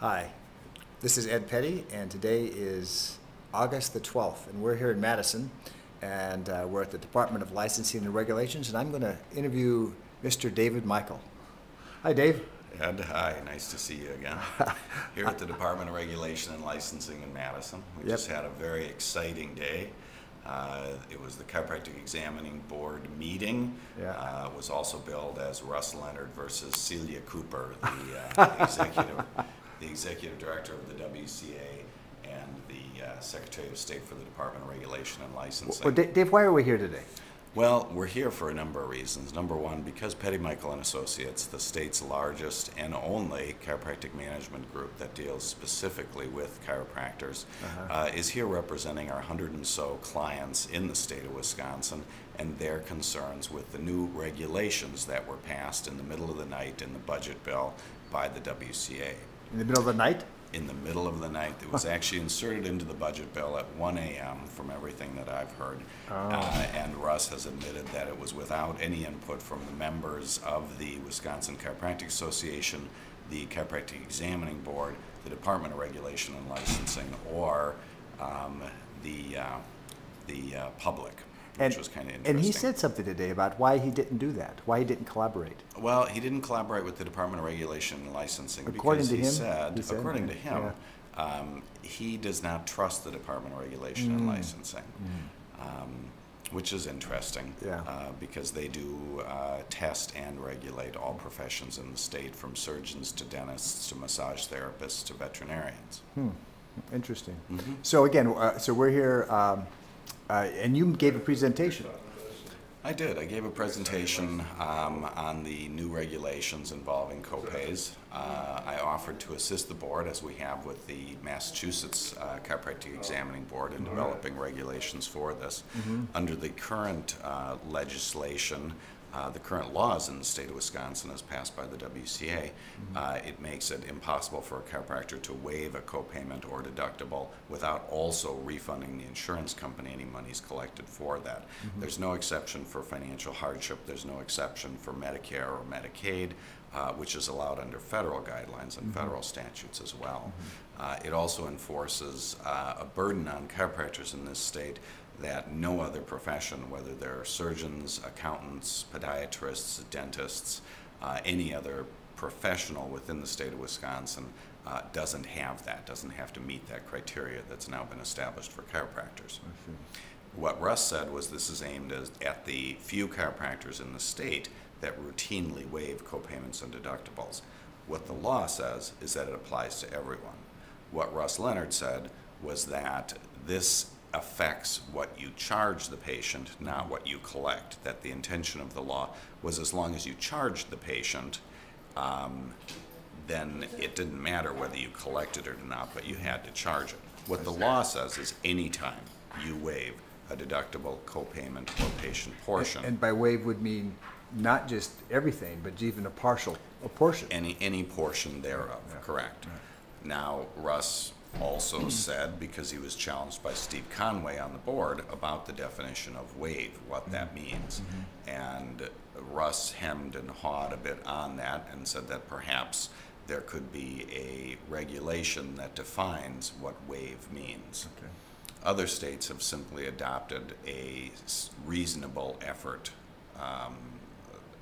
Hi, this is Ed Petty, and today is August the 12th, and we're here in Madison, and we're at the Department of Licensing and Regulations, and I'm going to interview Mr. David Michel. Hi, Dave. Ed, hi. Nice to see you again. Here at the Department of Regulation and Licensing in Madison. We just had a very exciting day. It was the Chiropractic Examining Board meeting. It was also billed as Russ Leonard versus Celia Cooper, the executive director of the WCA and the Secretary of State for the Department of Regulation and Licensing. Well, Dave, why are we here today? Well, we're here for a number of reasons. Number one, because Petty Michel & Associates, the state's largest and only chiropractic management group that deals specifically with chiropractors, is here representing our 100 and so clients in the state of Wisconsin and their concerns with the new regulations that were passed in the middle of the night in the budget bill by the WCA. In the middle of the night? In the middle of the night. It was actually inserted into the budget bill at 1 a.m. from everything that I've heard. And Russ has admitted that it was without any input from the members of the Wisconsin Chiropractic Association, the Chiropractic Examining Board, the Department of Regulation and Licensing, or the public. Which was kind of interesting. And he said something today about why he didn't do that, why he didn't collaborate. Well, he didn't collaborate with the Department of Regulation and Licensing according because to he him, said, according to him, he does not trust the Department of Regulation and Licensing, which is interesting because they do test and regulate all professions in the state, from surgeons to dentists to massage therapists to veterinarians. Interesting. So again, so we're here. And you gave a presentation. I did. I gave a presentation on the new regulations involving copays. I offered to assist the board, as we have with the Massachusetts Chiropractic Examining Board, in developing regulations for this. Under the current legislation, the current laws in the state of Wisconsin, as passed by the WCA, it makes it impossible for a chiropractor to waive a copayment or deductible without also refunding the insurance company any monies collected for that. There's no exception for financial hardship. There's no exception for Medicare or Medicaid, which is allowed under federal guidelines and federal statutes as well. It also enforces a burden on chiropractors in this state that no other profession, whether they're surgeons, accountants, podiatrists, dentists, any other professional within the state of Wisconsin doesn't have that, doesn't have to meet that criteria that's now been established for chiropractors. What Russ said was this is aimed at the few chiropractors in the state that routinely waive copayments and deductibles. What the law says is that it applies to everyone. What Russ Leonard said was that this affects what you charge the patient, not what you collect. That the intention of the law was, as long as you charged the patient, then it didn't matter whether you collected it or not, but you had to charge it. What the law says is anytime you waive a deductible, copayment, or patient portion. And by waive would mean not just everything, but even a portion. Any portion thereof, correct. Now, Russ also said, because he was challenged by Steve Conway on the board about the definition of waive, what that means. And Russ hemmed and hawed a bit on that and said that perhaps there could be a regulation that defines what waive means. Other states have simply adopted a reasonable effort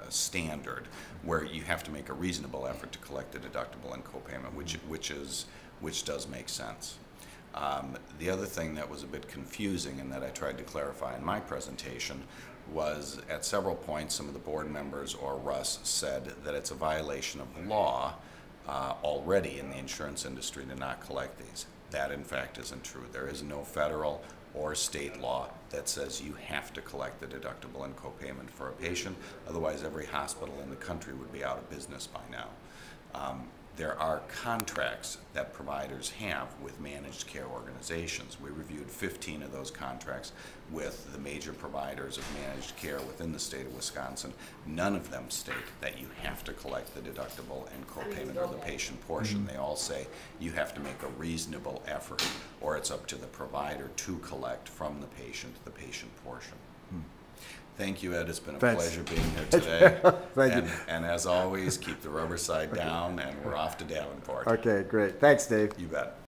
standard, where you have to make a reasonable effort to collect the deductible and copayment, which does make sense. The other thing that was a bit confusing and that I tried to clarify in my presentation was, at several points, some of the board members or Russ said that it's a violation of law already in the insurance industry to not collect these. That, in fact, isn't true. There is no federal or state law that says you have to collect the deductible and copayment for a patient. Otherwise, every hospital in the country would be out of business by now. There are contracts that providers have with managed care organizations. We reviewed 15 of those contracts with the major providers of managed care within the state of Wisconsin. None of them state that you have to collect the deductible and copayment or the patient portion. They all say you have to make a reasonable effort, or it's up to the provider to collect from the patient portion. Thank you, Ed. It's been a Thanks. pleasure being here today. Thank you. And as always, keep the rubber side down, and we're off to Davenport. Okay, great. Thanks, Dave. You bet.